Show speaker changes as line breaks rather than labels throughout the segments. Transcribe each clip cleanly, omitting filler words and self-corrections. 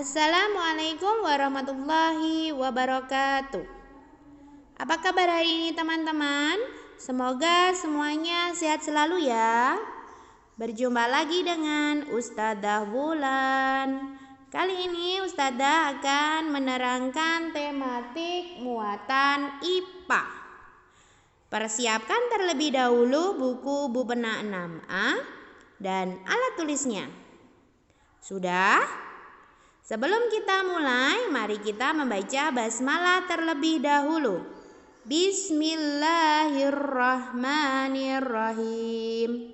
Assalamualaikum warahmatullahi wabarakatuh. Apa kabar hari ini teman-teman? Semoga semuanya sehat selalu ya. Berjumpa lagi dengan Ustadzah Wulan. Kali ini Ustadzah akan menerangkan tematik muatan IPA. Persiapkan terlebih dahulu buku Bupena 6A dan alat tulisnya. Sudah? Sebelum kita mulai, mari kita membaca basmalah terlebih dahulu. Bismillahirrahmanirrahim.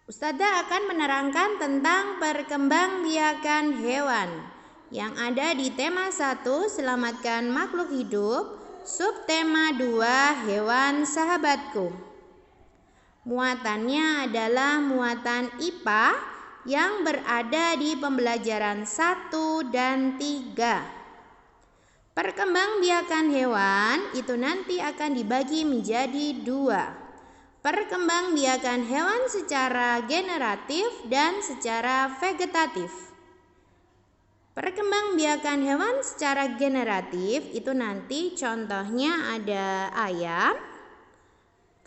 Ustadzah akan menerangkan tentang perkembangbiakan hewan yang ada di tema 1, selamatkan makhluk hidup, subtema 2, hewan sahabatku. Muatannya adalah muatan IPA yang berada di pembelajaran 1 dan 3. Perkembangbiakan hewan itu nanti akan dibagi menjadi 2. Perkembangbiakan hewan secara generatif dan secara vegetatif. Perkembangbiakan hewan secara generatif itu nanti contohnya ada ayam,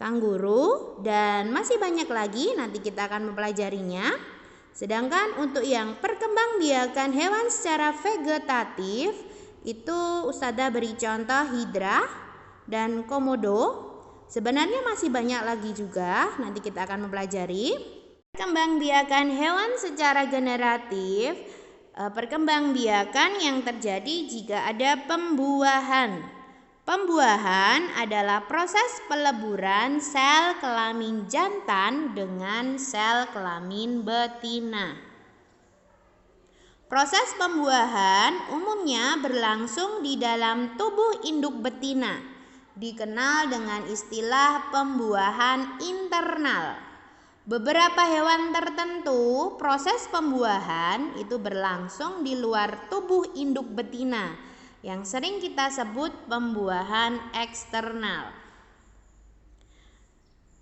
kanguru, dan masih banyak lagi, nanti kita akan mempelajarinya. Sedangkan untuk yang perkembangbiakan hewan secara vegetatif itu Ustadzah beri contoh hidra dan komodo. Sebenarnya masih banyak lagi juga, nanti kita akan mempelajari. Perkembangbiakan hewan secara generatif, perkembangbiakan yang terjadi jika ada pembuahan. Pembuahan adalah proses peleburan sel kelamin jantan dengan sel kelamin betina. Proses pembuahan umumnya berlangsung di dalam tubuh induk betina, dikenal dengan istilah pembuahan internal. Beberapa hewan tertentu, proses pembuahan itu berlangsung di luar tubuh induk betina, yang sering kita sebut pembuahan eksternal.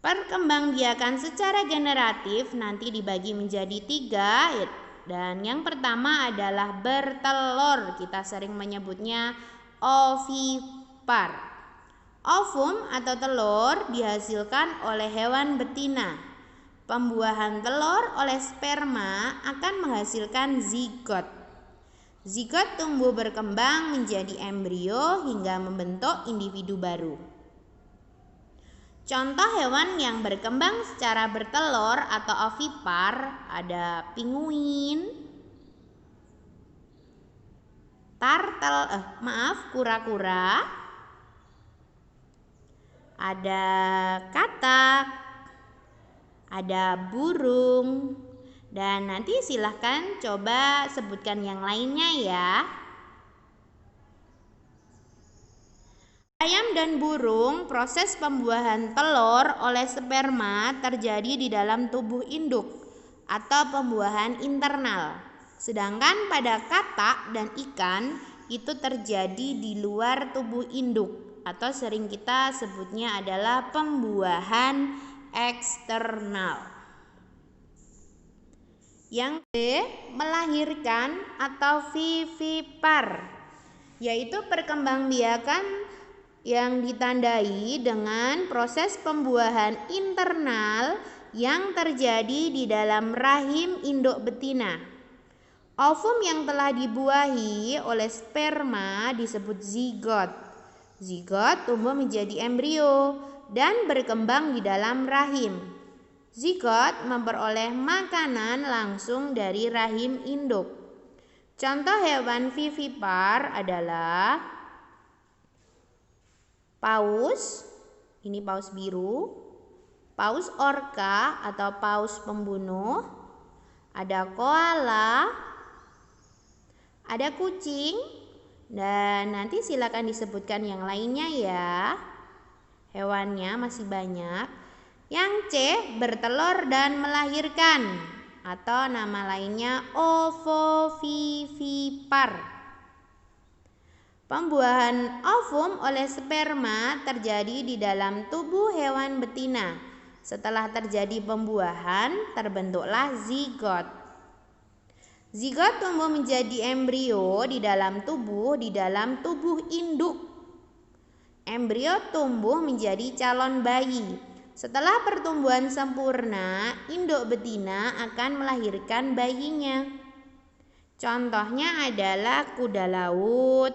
Perkembangbiakan secara generatif nanti dibagi menjadi 3, dan yang pertama adalah bertelur. Kita sering menyebutnya ovipar. Ovum atau telur dihasilkan oleh hewan betina. Pembuahan telur oleh sperma akan menghasilkan zigot. Zigot tumbuh berkembang menjadi embrio hingga membentuk individu baru. Contoh hewan yang berkembang secara bertelur atau ovipar ada pinguin, kura-kura, ada katak, ada burung. Dan nanti silahkan coba sebutkan yang lainnya ya. Ayam dan burung, proses pembuahan telur oleh sperma terjadi di dalam tubuh induk atau pembuahan internal. Sedangkan pada katak dan ikan itu terjadi di luar tubuh induk atau sering kita sebutnya adalah pembuahan eksternal. Yang B, melahirkan atau vivipar, yaitu perkembangbiakan yang ditandai dengan proses pembuahan internal yang terjadi di dalam rahim induk betina. Ovum yang telah dibuahi oleh sperma disebut zigot. Zigot tumbuh menjadi embrio dan berkembang di dalam rahim. Zigot memperoleh makanan langsung dari rahim induk. Contoh hewan vivipar adalah paus, ini paus biru, paus orca atau paus pembunuh, ada koala, ada kucing, dan nanti silakan disebutkan yang lainnya ya. Hewannya masih banyak. Yang C, bertelur dan melahirkan atau nama lainnya ovovivipar. Pembuahan ovum oleh sperma terjadi di dalam tubuh hewan betina. Setelah terjadi pembuahan, terbentuklah zigot. Zigot tumbuh menjadi embrio di dalam tubuh induk. Embrio tumbuh menjadi calon bayi. Setelah pertumbuhan sempurna, induk betina akan melahirkan bayinya. Contohnya adalah kuda laut,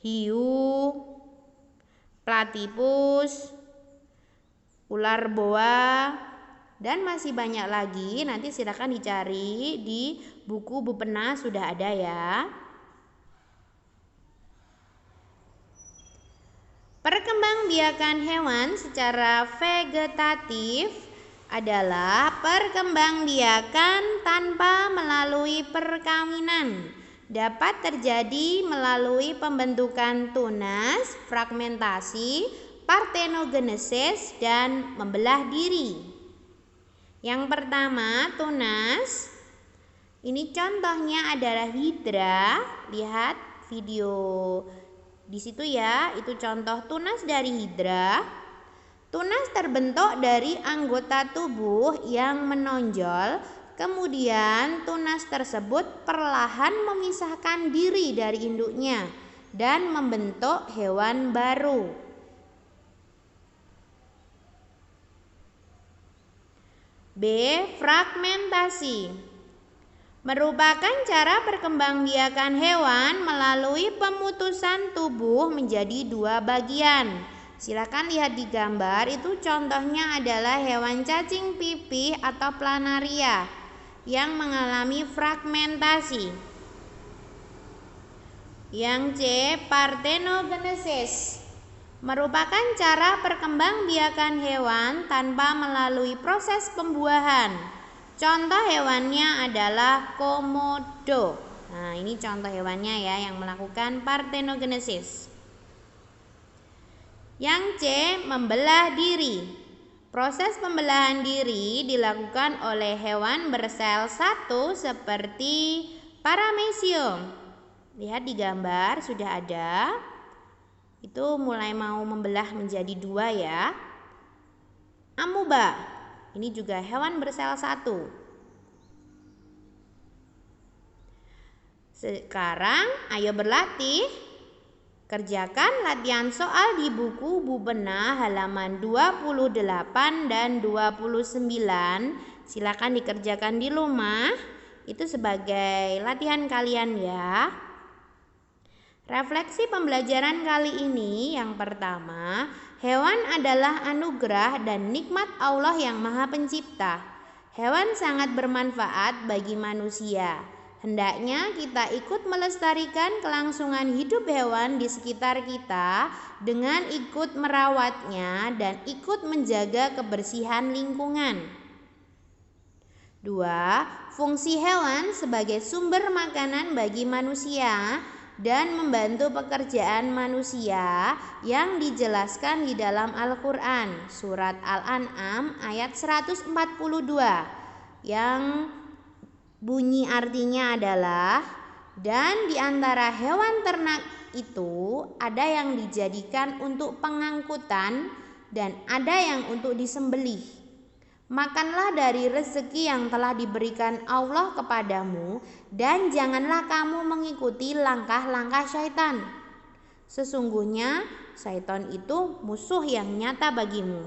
hiu, platypus, ular boa, dan masih banyak lagi. Nanti silakan dicari di buku Bupena, sudah ada ya. Perkembangbiakan hewan secara vegetatif adalah perkembangbiakan tanpa melalui perkawinan. Dapat terjadi melalui pembentukan tunas, fragmentasi, partenogenesis, dan membelah diri. Yang pertama, tunas. Ini contohnya adalah hidra. Lihat video di situ ya, itu contoh tunas dari hidra. Tunas terbentuk dari anggota tubuh yang menonjol, kemudian tunas tersebut perlahan memisahkan diri dari induknya dan membentuk hewan baru. B. Fragmentasi merupakan cara perkembangbiakan hewan melalui pemutusan tubuh menjadi dua bagian. Silakan lihat di gambar, itu contohnya adalah hewan cacing pipih atau planaria yang mengalami fragmentasi. Yang C. Partenogenesis merupakan cara perkembangbiakan hewan tanpa melalui proses pembuahan. Contoh hewannya adalah komodo. Nah, ini contoh hewannya ya yang melakukan partenogenesis. Yang C. Membelah diri. Proses pembelahan diri dilakukan oleh hewan bersel satu seperti paramecium. Lihat di gambar sudah ada. Itu mulai mau membelah menjadi dua ya. Amuba. Ini juga hewan bersel satu. Sekarang ayo berlatih. Kerjakan latihan soal di buku Bupena halaman 28 dan 29. Silakan dikerjakan di rumah. Itu sebagai latihan kalian ya. Refleksi pembelajaran kali ini yang pertama, hewan adalah anugerah dan nikmat Allah yang Maha Pencipta. Hewan sangat bermanfaat bagi manusia. Hendaknya kita ikut melestarikan kelangsungan hidup hewan di sekitar kita dengan ikut merawatnya dan ikut menjaga kebersihan lingkungan. 2. Fungsi hewan sebagai sumber makanan bagi manusia dan membantu pekerjaan manusia yang dijelaskan di dalam Al-Quran surat Al-An'am ayat 142 yang bunyi artinya adalah, dan di antara hewan ternak itu ada yang dijadikan untuk pengangkutan dan ada yang untuk disembelih. Makanlah dari rezeki yang telah diberikan Allah kepadamu dan janganlah kamu mengikuti langkah-langkah syaitan. Sesungguhnya syaitan itu musuh yang nyata bagimu.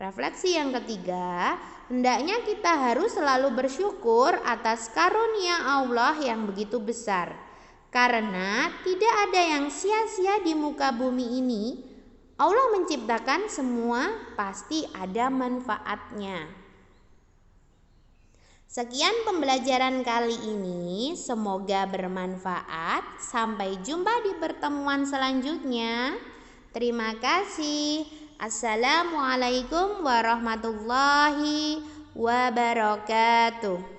Refleksi yang ketiga, hendaknya kita harus selalu bersyukur atas karunia Allah yang begitu besar. Karena tidak ada yang sia-sia di muka bumi ini. Allah menciptakan semua pasti ada manfaatnya. Sekian pembelajaran kali ini, semoga bermanfaat. Sampai jumpa di pertemuan selanjutnya. Terima kasih. Assalamualaikum warahmatullahi wabarakatuh.